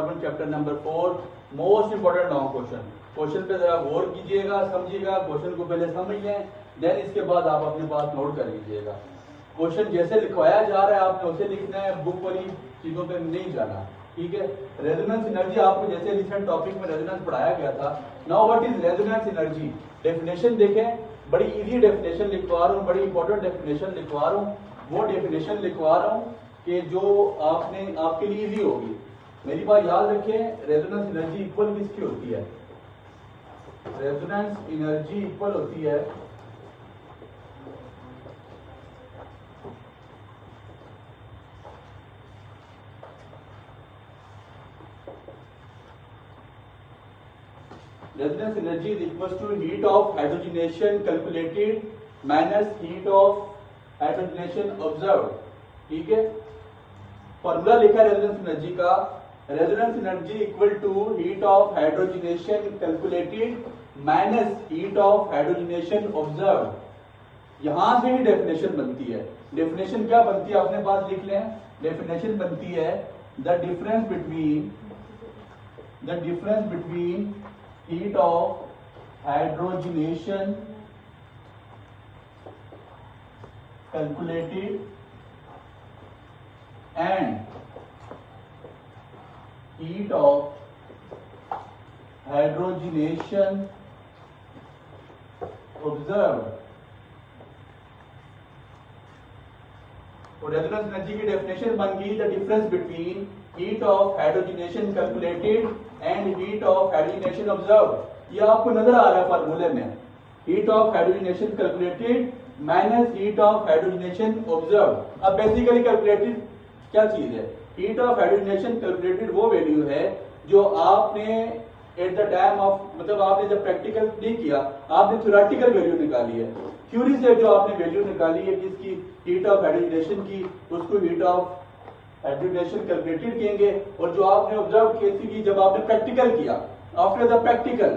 Carbon chapter number 4 most important long question. Question पे जरा गौर कीजिएगा, समझिएगा, क्वेश्चन को पहले समझ लें, देन इसके बाद आप अपनी बात नोट कर लीजिएगा। क्वेश्चन जैसे लिखवाया जा रहा है आपने उसे लिखना है, बुक वाली चीजों पे नहीं जाना, ठीक है। रेजोनेंस एनर्जी आपको जैसे रिसेंट टॉपिक में रेजोनेंस पढ़ाया गया था। Now what is resonance energy? Definition देखें, बड़ी इजी डेफिनेशन लिखवा रहा हूँ, बड़ी इंपॉर्टेंट डेफिनेशन लिखवा रहा हूँ। वो डेफिनेशन लिखवा रहा हूँ कि जो आपके लिए इजी होगी। मेरी बात याद रखें, रेजोनेंस एनर्जी इक्वल किसकी होती है? रेजोनेंस एनर्जी इक्वल होती है resonance energy is equal to heat of hydrogenation calculated minus heat of hydrogenation observe, ठीक है। फॉर्मूला लिखा है रेजोनेंस एनर्जी का, resonance energy equal to heat of hydrogenation calculated minus heat of hydrogenation observe. यहां से ही definition बनती है। Definition क्या बनती है अपने पास लिख लें। डेफिनेशन बनती है the difference between heat of hydrogenation calculated and heat of hydrogenation observed। तो रेजोनेंस एनर्जी की डेफिनेशन बन गई the difference between heat of hydrogenation calculated and heat of hydrogenation observed. ये आपको नजर आ रहा है फार्मूले में, heat of hydrogenation calculated minus heat of hydrogenation observed. अब बेसिकली कैलकुलेटेड क्या चीज है? हीट ऑफ हाइड्रोजनेशन कैलकुलेटेड वो वैल्यू है जो आपने एट द टाइम ऑफ, मतलब आपने जब प्रैक्टिकल नहीं किया, आपने थ्योरेटिकल वैल्यू निकाली है, थ्योरी से जो आपने वैल्यू निकाली है किसकी? हीट ऑफ हाइड्रोजनेशन की, उसको हीट ऑफ हाइड्रोजनेशन कैलकुलेटेड कहेंगे। और जो आपने ऑब्जर्व की जब आपने प्रैक्टिकल किया, आफ्टर द प्रैक्टिकल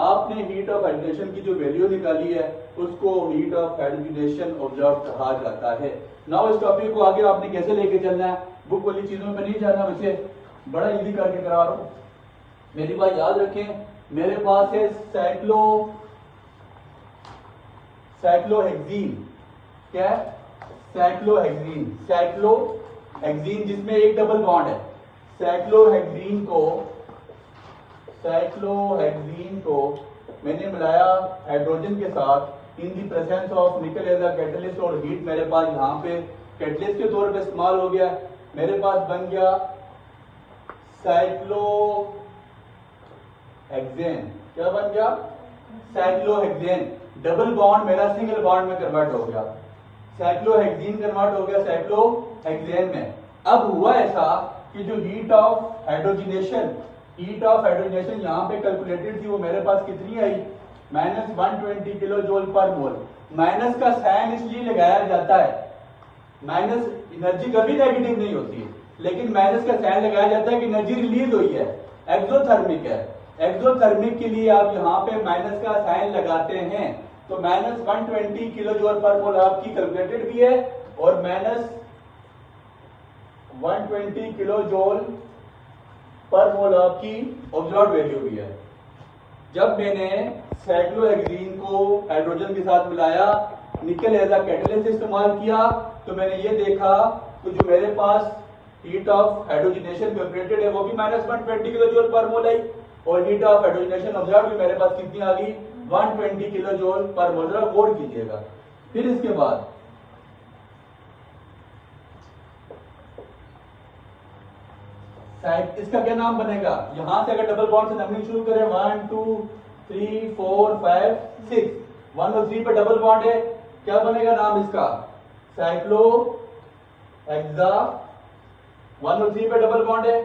आपने हीट ऑफ हाइड्रोजनेशन की जो वैल्यू निकाली है उसको हीट ऑफ हाइड्रोजनेशन ऑब्जर्व कहा जाता है। नाउ इस टॉपिक को आगे आपने कैसे लेके चलना है, बुक वाली चीजों में नहीं जाना, वैसे बड़ा इजी करके करा रहा हूं। मेरी बात याद रखें, मेरे पास है साइक्लोहेक्सीन। क्या है? साइक्लोहेक्सीन जिसमें एक डबल बॉन्ड है। साइक्लोहेक्सीन को मैंने मिलाया हाइड्रोजन के साथ in the presence of nickel as a catalyst, और हीट मेरे पास यहाँ पे कैटलिस्ट के तौर पे इस्तेमाल हो गया। मेरे पास बन गया साइक्लोहेक्सेन। क्या बन गया? साइक्लोहेक्सेन। डबल बॉन्ड मेरा सिंगल बॉन्ड में कन्वर्ट हो गया, साइक्लोहेक्सीन कन्वर्ट हो गया साइक्लोहेक्सेन में। अब हुआ ऐसा कि जो हीट ऑफ हाइड्रोजनेशन यहाँ पे कैलकुलेटेड थी वो मेरे पास कितनी आई? Minus 120 kilo joule per mole. Minus का साइन इसलिए लगाया जाता है, माइनस एनर्जी कभी नेगेटिव नहीं होती है, लेकिन माइनस का साइन लगाया जाता है कि एनर्जी रिलीज हुई है, एक्सोथर्मिक है। एक्सोथर्मिक के लिए आप यहाँ पे माइनस का साइन लगाते हैं, तो माइनस 120 किलो जूल पर मोल आपकी कैलकुलेटेड भी है और माइनस 120 किलो जूल पर मोल आपकी ऑब्जर्व्ड वैल्यू भी है। जब मैंने साइक्लोहेक्सीन को हाइड्रोजन के साथ मिलाया, निकल एज अ कैटलिस्ट इस्तेमाल किया, तो मैंने ये देखा तो जो मेरे पास हीट ऑफ हाइड्रोजनेशन कैलकुलेटेड है वो भी माइनस 120 किलो जूल पर मोल आई, और हीट ऑफ हाइड्रोजनेशन ऑब्जर्व भी मेरे पास कितनी आ गई? 120 किलो जूल पर मोल। जरा गौर कीजिएगा। फिर इसके बाद इसका क्या नाम बनेगा? यहां से अगर डबल बॉन्ड से नंबरिंग शुरू करें 1 2 3 4 5 6, 1 और 3 पे डबल बॉन्ड है, क्या बनेगा नाम इसका? साइक्लोहेक्सा। 1 और 3 पे डबल बॉन्ड है,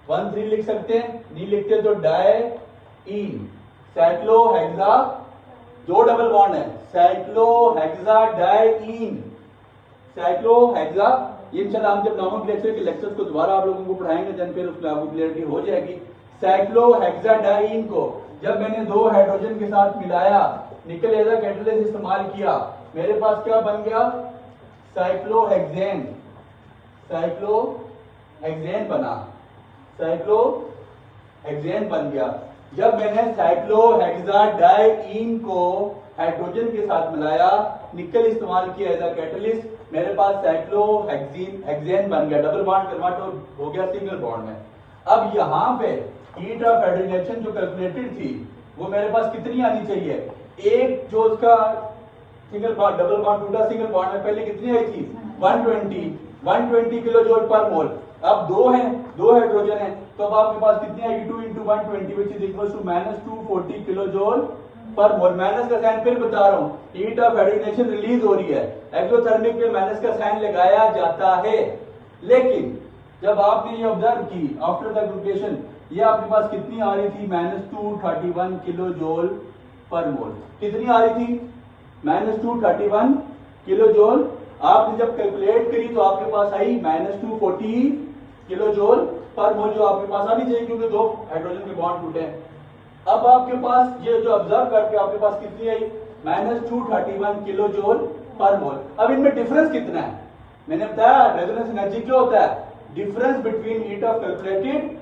1 3 लिख सकते हैं, नहीं लिखते तो डाइईन। साइक्लोहेक्सा, दो डबल बॉन्ड है, साइक्लोहेक्सा डाइईन। साइक्लोहेक्सा, ये इंशाल्लाह हम जब नॉमेनक्लेचर के लेक्चर्स को दोबारा आप लोगों को पढ़ाएंगे देन फिर उसमें आपको क्लियरिटी हो जाएगी। साइक्लोहेक्साडाइन को जब मैंने दो हाइड्रोजन के साथ मिलाया, निकल एज अ कैटलिस्ट इस्तेमाल किया, मेरे पास क्या बन गया? साइक्लोहेक्सेन बना। साइक्लोहेक्सेन हेक्सेन बन गया। जब मैंने साइक्लोहेक्साडाइईन को हाइड्रोजन के साथ मिलाया, निकल इस्तेमाल किया एज अ कैटलिस्ट, मेरे पास साइक्लोहेक्सेन बन गया, डबल बॉन्ड कन्वर्ट हो गया सिंगल बॉन्ड में। अब यहाँ पे हीट ऑफ हाइड्रोजनेशन जो कैलकुलेटेड थी वो मेरे पास कितनी आनी चाहिए, एक जो उसका सिंगल बॉन्ड डबल बॉन्ड टूटा सिंगल बॉन्ड में पहले कितनी आई थी 120 किलो जूल पर मोल। अब दो हाइड्रोजन है तो अब आपके पास कितनी आएगी 2 × 120 which is equal to -240 kilo joule per mole. Minus का साइन फिर बता रहा हूँ, हीट ऑफ हाइड्रोजनेशन रिलीज हो रही है, एक्सोथर्मिक में माइनस का साइन लगाया जाता है। लेकिन जब आपने ये ऑब्जर्व की आफ्टर द एग्रुपेशन, ये आपके पास कितनी आ रही थी -231 किलो जूल पर मोल। कितनी आ रही थी -231 किलो जूल। आपने जब कैलकुलेट करी तो आपके पास आई -240 किलो जूल पर मोल, जो आपके पास आनी चाहिए क्योंकि दो हाइड्रोजन के बॉन्ड टूटे हैं। अब आपके पास ये जो ऑब्जर्व करके आपके पास कितनी आई -231 किलो जूल पर मोल। अब इनमें डिफरेंस कितना है, मैंने बताया रेजोनेंस एनर्जी क्या होता है, difference between heat of calculated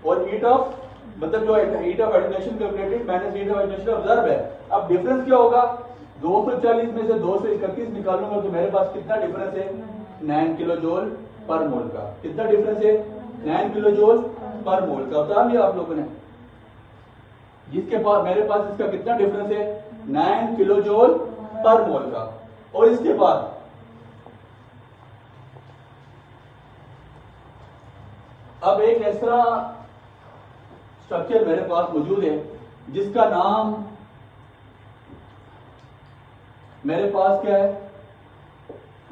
और हीट ऑफ मतलब जो heat of hydrogenation calculated minus heat of hydrogenation observe है। अब डिफरेंस क्या होगा, 240 में से 231 निकालूंगा तो मेरे पास कितना डिफरेंस है 9 किलो जूल पर मोल का। कितना डिफरेंस है 9 किलो जूल पर मोल का, बता दिया आप लोगों ने। जिसके पास मेरे पास इसका कितना डिफरेंस है 9 किलो जूल पर मोल का। और इसके बाद अब एक ऐसा स्ट्रक्चर मेरे पास मौजूद है जिसका नाम मेरे पास क्या है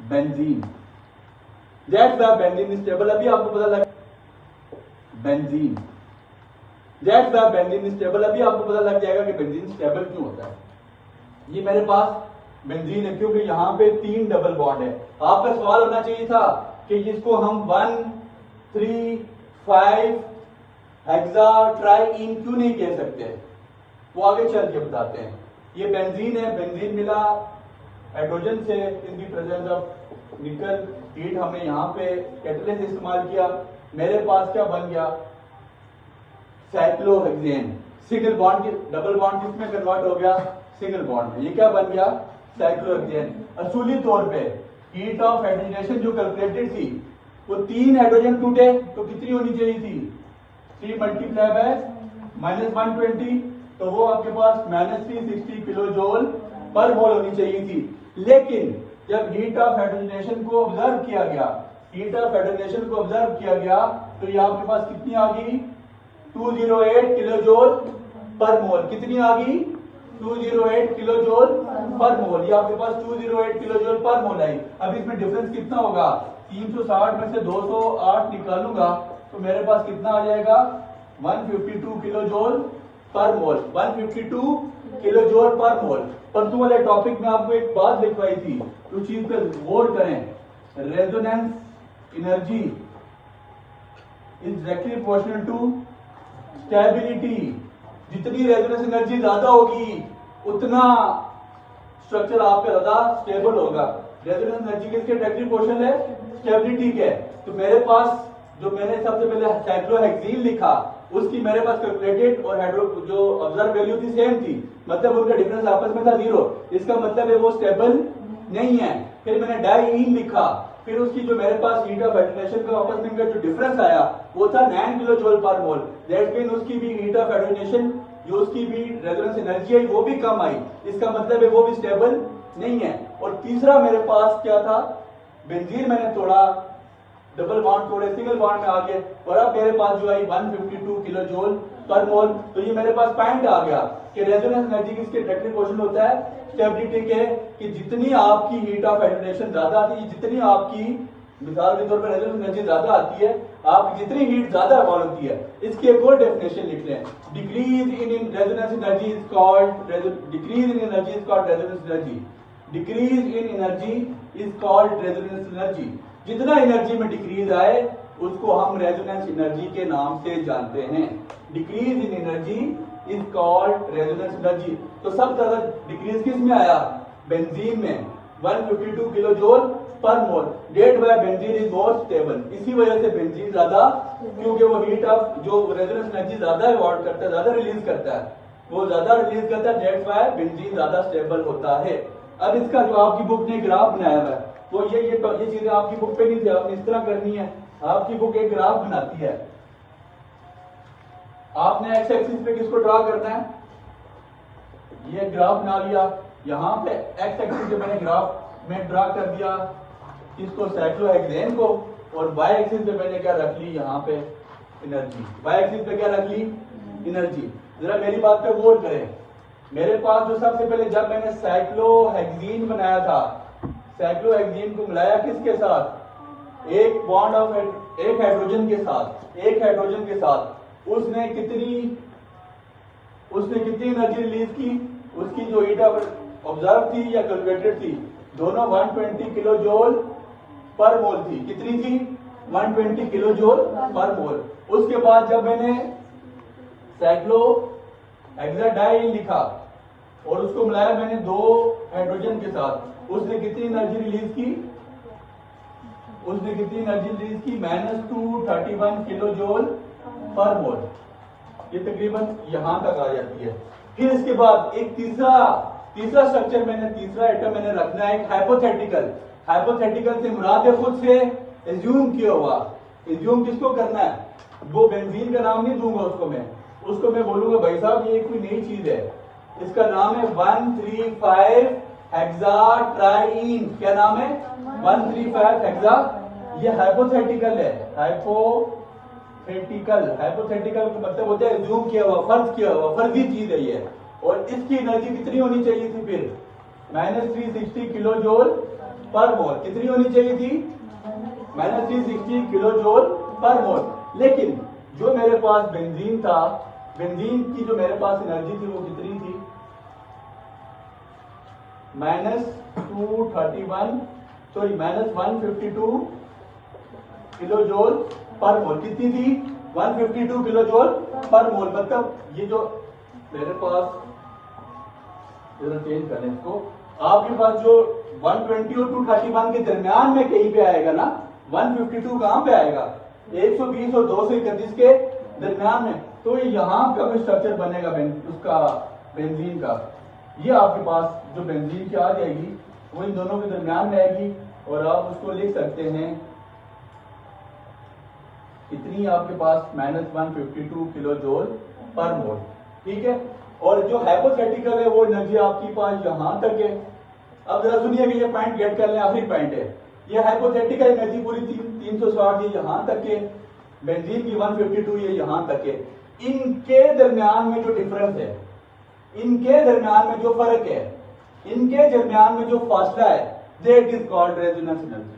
benzene. That's the benzene stable. अभी आपको पता लगा benzene, that's the benzene stable. अभी आपको पता लग जाएगा कि बेंजीन स्टेबल क्यों होता है। ये मेरे पास बेंजीन है क्योंकि यहाँ पे 3 डबल बॉन्ड है। आपका सवाल होना चाहिए था कि जिसको हम 1, 3, 5 हेक्सा ट्राइईन क्यों नहीं कह सकते, वो आगे चल के बताते हैं। ये बेंजीन है, बेंजीन मिला हाइड्रोजन से in the presence of nickel, heat हमने यहाँ पे कैटलिस्ट इस्तेमाल किया, मेरे पास क्या बन गया साइक्लोहेक्सेन। सिंगल बॉन्ड की डबल बॉन्ड किसमें कन्वर्ट हो गया सिंगल बॉन्ड में, ये क्या बन गया साइक्लोहेक्सेन। असूली तौर पे हीट ऑफ हाइड्रोजनेशन जो कैलकुलेटेड थी वो 3 हाइड्रोजन टूटे तो कितनी होनी चाहिए थी 3 मल्टीप्लाई बाय -120, तो वो आपके पास -360 किलो जूल पर मोल होनी चाहिए थी। लेकिन जब हीट ऑफ हाइड्रोजनेशन को ऑब्जर्व किया गया, हीट ऑफ हाइड्रोजनेशन को ऑब्जर्व किया गया तो ये आपके पास कितनी आ गई 208 किलो जूल पर मोल। कितनी आ गई 208 किलो जूल पर मोल। ये आपके पास 208 किलो जूल पर मोल आई। अब इसमें डिफरेंस कितना होगा 360 में से 208 निकालूंगा तो मेरे पास कितना आ जाएगा 152 किलो जूल पर मोल। 152 किलो जूल पर मोल। परसों वाले टॉपिक में आपको एक बात लिखवाई थी, उस चीज पे गौर करें, resonance energy is directly proportional to stability. जितनी रेजोनेंस एनर्जी ज्यादा होगी उतना स्ट्रक्चर आपका ज्यादा स्टेबल होगा। रेजोनेंस एनर्जी किसके डायरेक्टली प्रोपोर्शनल है स्टेबिलिटी के। तो मेरे पास जो मैंने सबसे पहले साइक्लोहेक्सीन लिखा उसकी मेरे पास कैलकुलेटेड और हाइड्रो जो ऑब्जर्व वैल्यू थी सेम थी, मतलब उनका डिफरेंस आपस में था 0। इसका मतलब है वो स्टेबल नहीं है। फिर मैंने डाइईन लिखा, फिर उसकी जो मेरे पास हीट ऑफ हाइड्रोजनेशन का आपस में जो डिफरेंस आया वो था 9 kilo joule per mole. That mean उसकी भी हीट ऑफ हाइड्रोजनेशन जो उसकी भी रेजोनेंस एनर्जी आई वो भी कम आई। इसका मतलब है वो भी स्टेबल नहीं है। और तीसरा मेरे पास क्या था बेंजीन, मैंने तोड़ा डबल बॉन्ड तोड़े सिंगल बॉन्ड में आ गए और अब मेरे पास जो आई 152 किलो जूल पर मोल। तो ये मेरे पास पॉइंट आ गया कि रेजोनेंस एनर्जी किसके डायरेक्टली प्रोपोर्शनल होता है स्टेबिलिटी के, कि जितनी आपकी हीट ऑफ हाइड्रोजनेशन ज्यादा आती है, जितनी आपकी मिसाल के तौर पर रेजोनेंस एनर्जी ज्यादा आती है, आपकी जितनी हीट ज्यादा इवॉल्व होती है। इसकी एक और डेफिनेशन लिख लें, decrease in resonance energy is called decrease in energy is called resonance energy. Decrease in energy is called resonance energy. जितना एनर्जी में डिक्रीज आए उसको हम रेजोनेंस एनर्जी के नाम से जानते हैं। Decrease in energy is called resonance energy. तो सब ज्यादा डिक्रीज किस में आया बेंजीन में 152 kilo joule per mole, that why benzene is more stable. इसी वजह से बेंजीन ज्यादा, क्योंकि वो हीट ऑफ जो रेजोनेंस एनर्जी ज्यादा अवॉर्ड करता है, ज्यादा रिलीज करता है, वो ज्यादा रिलीज करता है, डेट बाय बेंजीन ज्यादा स्टेबल होता है। अब इसका जो आपकी बुक ने ग्राफ बनाया हुआ है, वो ये चीजें आपकी बुक पे नहीं थी, आपने इस तरह करनी है। आपकी बुक एक ग्राफ बनाती है, आपने एक्स एक्सिस पे किसको ड्रा करना है, ये ग्राफ बना लिया, यहाँ पे एक्स एक्सिस पे मैंने ग्राफ में ड्रा कर दिया इसको, साइक्लोहेक्सेन को, और वाई एक्सिस पे मैंने क्या रख ली, यहाँ पे एनर्जी। वाई एक्सिस पे क्या रख ली, एनर्जी। जरा मेरी बात पे गौर करें, मेरे पास जो सबसे पहले जब मैंने साइक्लोहेक्सीन बनाया था, साइक्लोहेक्सीन को मिलाया किसके साथ, एक बॉन्ड ऑफ एक हाइड्रोजन के साथ, एक हाइड्रोजन के साथ, उसने कितनी एनर्जी रिलीज की, उसकी जो हीट ऑब्जर्व थी या कैलकुलेटेड थी, दोनों 120 किलो जूल पर मोल थी। कितनी थी, 120 किलो जूल पर मोल। उसके बाद जब मैंने साइक्लो हेक्साडाइन लिखा और उसको मिलाया मैंने दो हाइड्रोजन के साथ, उसने कितनी एनर्जी रिलीज की, -231 किलो जूल पर मोल। ये तकरीबन यहां तक आ जाती है। फिर इसके बाद एक तीसरा स्ट्रक्चर मैंने, तीसरा एटम मैंने रखना है एक हाइपोथेटिकल से मुराद है खुद से एज्यूम किया हुआ। एज्यूम किसको करना है, वो बेंजीन का नाम नहीं दूंगा उसको मैं बोलूंगा भाई साहब ये कोई नई चीज है, इसका नाम है 135 हेक्साट्राइन। क्या नाम है, 135 हेक्सा। ये हाइपोथेटिकल है, हाइपोथेटिकल का मतलब होता है एज्यूम किया हुआ, फर्जी चीज है ये। और इसकी एनर्जी कितनी होनी चाहिए थी फिर, -360 किलो जूल पर मोल। कितनी होनी चाहिए थी, -360 किलो जूल पर मोल। लेकिन जो मेरे पास बेंजीन था, बेंजीन की जो मेरे पास एनर्जी थी वो कितनी थी, -152 किलो जूल पर मोल। कितनी थी, 152 किलो जूल पर मोल। मतलब ये जो मेरे पास, जरा चेंज करें इसको, आपके पास जो 120 और 231 के दरमियान में कहीं पे आएगा ना, 152 कहां पे आएगा, 120 और 231 के दरमियान में, तो ये यहां का भी स्ट्रक्चर बनेगा उसका बेंजीन का। ये आपके पास जो बेंजीन की आ जाएगी वो इन दोनों के दरमियान में आएगी, और आप उसको लिख सकते हैं इतनी आपके पास -152 किलो जूल पर मोल। ठीक है, और जो हाइपोथेटिकल है वो एनर्जी आपके पास यहां तक है। अब जरा सुनिए कि ये पॉइंट गेट कर लें, आखिरी पॉइंट है, ये हाइपोथेटिकल एनर्जी पूरी 360 ये यहां तक है, बेंजीन की 152 ये यहां तक है। इनके दरमियान में जो डिफरेंस है, इनके दरमियान में जो फर्क है, इनके दरमियान में जो फासला है, that is called resonance energy.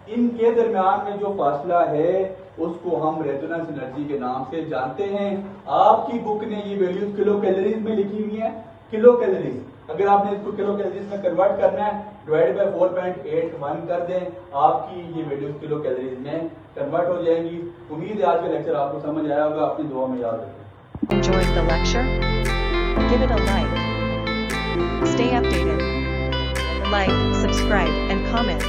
इनके दरमियान में जो फासला है उसको हम रेजोनेंस एनर्जी के नाम से जानते हैं। आपकी बुक ने ये वैल्यूज किलो कैलोरीज में लिखी हुई है, किलो कैलोरीज। अगर आपने इसको किलो कैलोरीज में कन्वर्ट करना है, डिवाइड बाय 4.81 कर दें, आपकी ये वैल्यूज किलो कैलोरीज में कन्वर्ट हो जाएंगी। उम्मीद है आज का लेक्चर आपको समझ आया होगा, अपनी दुआ में याद रखें। Enjoyed the lecture? Give it a like. Stay updated. Like, subscribe, and comment.